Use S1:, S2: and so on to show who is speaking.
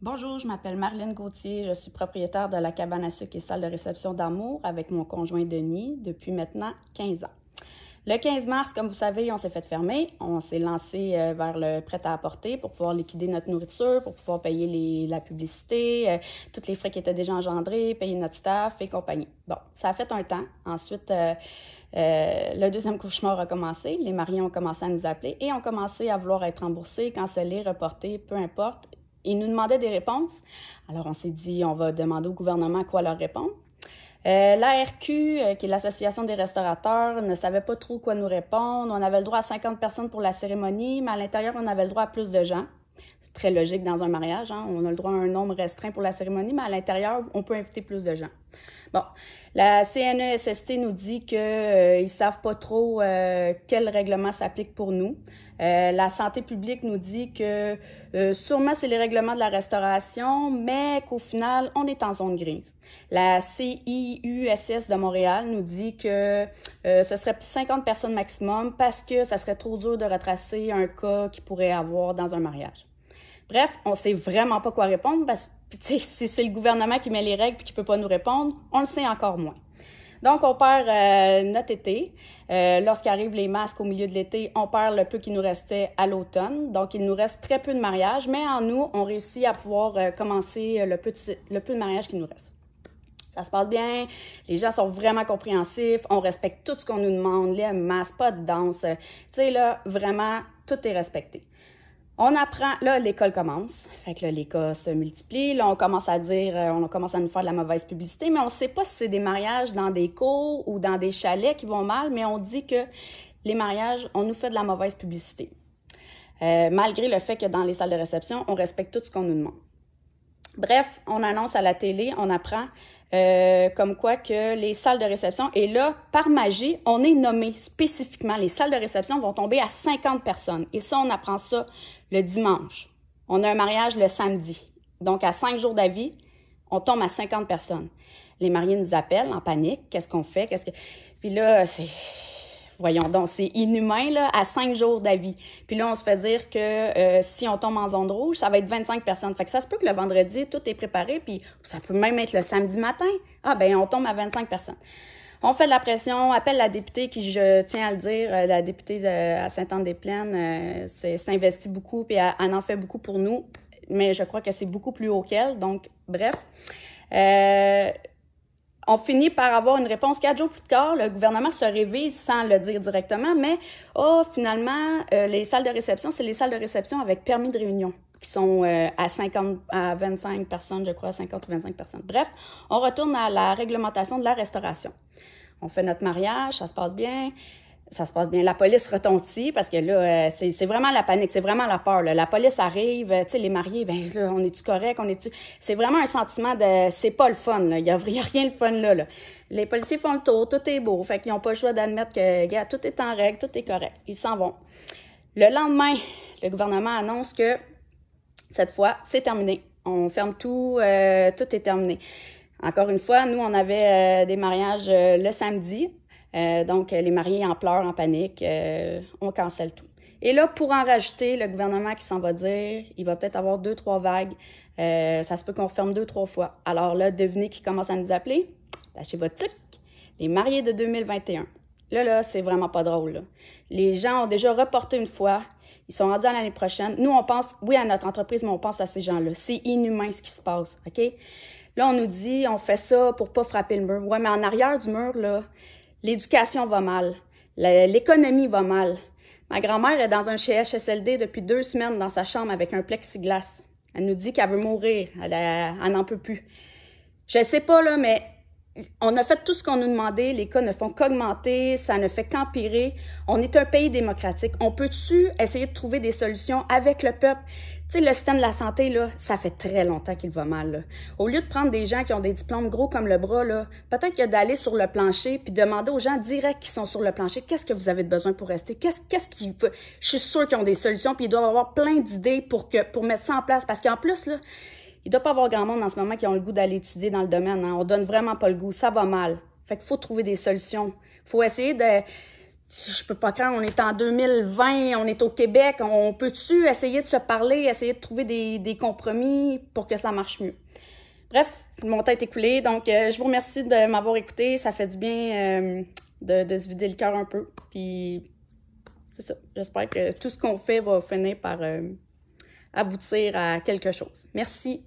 S1: Bonjour, je m'appelle Marlène Gauthier, je suis propriétaire de la cabane à sucre et salle de réception d'Amour avec mon conjoint Denis depuis maintenant 15 ans. Le 15 mars, comme vous savez, on s'est fait fermer. On s'est lancé vers le prêt-à-apporter pour pouvoir liquider notre nourriture, pour pouvoir payer la publicité, tous les frais qui étaient déjà engendrés, payer notre staff et compagnie. Bon, ça a fait un temps. Ensuite, le deuxième cauchemar a commencé. Les mariés ont commencé à nous appeler et ont commencé à vouloir être remboursés, cancellés, reportés, peu importe. Ils nous demandaient des réponses. Alors, on s'est dit, on va demander au gouvernement quoi leur répondre. L'ARQ, qui est l'Association des restaurateurs, ne savait pas trop quoi nous répondre. On avait le droit à 50 personnes pour la cérémonie, mais à l'intérieur, on avait le droit à plus de gens. C'est très logique dans un mariage, hein? On a le droit à un nombre restreint pour la cérémonie, mais à l'intérieur, on peut inviter plus de gens. Bon, la CNESST nous dit qu'ils ne savent pas trop quel règlement s'applique pour nous. La santé publique nous dit que sûrement c'est les règlements de la restauration, mais qu'au final, on est en zone grise. La CIUSS de Montréal nous dit que ce serait 50 personnes maximum parce que ça serait trop dur de retracer un cas qu'il pourrait avoir dans un mariage. Bref, on ne sait vraiment pas quoi répondre parce que si c'est le gouvernement qui met les règles et qui ne peut pas nous répondre, on le sait encore moins. Donc, on perd notre été. Lorsqu'arrivent les masques au milieu de l'été, on perd le peu qui nous restait à l'automne. Donc, il nous reste très peu de mariages, mais en nous, on réussit à pouvoir commencer le peu de mariages qui nous reste. Ça se passe bien, les gens sont vraiment compréhensifs, on respecte tout ce qu'on nous demande, les masques, pas de danse. Tu sais, là, vraiment, tout est respecté. On apprend, là, l'école commence. Fait que là, les cas se multiplient. Là, on commence à dire, on commence à nous faire de la mauvaise publicité, mais on ne sait pas si c'est des mariages dans des cours ou dans des chalets qui vont mal, mais on dit que les mariages, on nous fait de la mauvaise publicité. Malgré le fait que dans les salles de réception, on respecte tout ce qu'on nous demande. Bref, on annonce à la télé, on apprend comme quoi que les salles de réception, et là, par magie, on est nommé spécifiquement. Les salles de réception vont tomber à 50 personnes. Et ça, on apprend ça le dimanche. On a un mariage le samedi. Donc, à 5 jours d'avis, on tombe à 50 personnes. Les mariés nous appellent en panique. Qu'est-ce qu'on fait? Puis là, voyons donc, c'est inhumain, là, à 5 jours d'avis. Puis là, on se fait dire que si on tombe en zone rouge, ça va être 25 personnes. Fait que ça se peut que le vendredi, tout est préparé, puis ça peut même être le samedi matin. Ah, ben on tombe à 25 personnes. On fait de la pression, appelle la députée qui, je tiens à le dire, la députée à Sainte-Anne-des-Plaines s'investit beaucoup, puis elle en fait beaucoup pour nous, mais je crois que c'est beaucoup plus haut qu'elle. Donc, bref. On finit par avoir une réponse 4 jours plus tard. Le gouvernement se révise sans le dire directement, mais finalement, les salles de réception, c'est les salles de réception avec permis de réunion qui sont à 25 personnes, je crois, 50 ou 25 personnes. Bref, on retourne à la réglementation de la restauration. On fait notre mariage, ça se passe bien. Ça se passe bien. La police retentit parce que là, c'est vraiment la panique, c'est vraiment la peur. Là. La police arrive, tu sais, les mariés, ben là, on est-tu correct, C'est vraiment un sentiment de, c'est pas le fun, là. Il y a rien de fun là. Les policiers font le tour, tout est beau, fait qu'ils n'ont pas le choix d'admettre que, regarde, tout est en règle, tout est correct. Ils s'en vont. Le lendemain, le gouvernement annonce que, cette fois, c'est terminé. On ferme tout, tout est terminé. Encore une fois, nous, on avait des mariages le samedi. Donc, les mariés en pleurs, en panique, on cancelle tout. Et là, pour en rajouter, le gouvernement qui s'en va dire, il va peut-être avoir 2-3 vagues. Ça se peut qu'on ferme 2-3 fois. Alors là, devinez qui commence à nous appeler? Lâchez votre truc. Les mariés de 2021. Là, c'est vraiment pas drôle. Là. Les gens ont déjà reporté une fois. Ils sont rendus à l'année prochaine. Nous, on pense, oui, à notre entreprise, mais on pense à ces gens-là. C'est inhumain ce qui se passe, OK? Là, on nous dit, on fait ça pour pas frapper le mur. Ouais, mais en arrière du mur, là, l'éducation va mal. L'économie va mal. Ma grand-mère est dans un CHSLD depuis 2 semaines dans sa chambre avec un plexiglas. Elle nous dit qu'elle veut mourir. Elle n'en peut plus. Je sais pas, là, mais on a fait tout ce qu'on nous demandait. Les cas ne font qu'augmenter. Ça ne fait qu'empirer. On est un pays démocratique. On peut-tu essayer de trouver des solutions avec le peuple? Tu sais, le système de la santé, là, ça fait très longtemps qu'il va mal. Là. Au lieu de prendre des gens qui ont des diplômes gros comme le bras, là, peut-être que d'aller sur le plancher puis demander aux gens directs qui sont sur le plancher, qu'est-ce que vous avez de besoin pour rester? Qu'est-ce qui veut? Je suis sûre qu'ils ont des solutions puis ils doivent avoir plein d'idées pour mettre ça en place. Parce qu'en plus, là, il ne doit pas y avoir grand monde en ce moment qui ont le goût d'aller étudier dans le domaine. Hein. On donne vraiment pas le goût. Ça va mal. Fait qu'il faut trouver des solutions. Il faut essayer de... je peux pas croire, on est en 2020, on est au Québec, on peut-tu essayer de se parler, essayer de trouver des compromis pour que ça marche mieux? Bref, mon temps est écoulé, donc je vous remercie de m'avoir écouté, ça fait du bien de se vider le cœur un peu, puis c'est ça, j'espère que tout ce qu'on fait va finir par aboutir à quelque chose. Merci!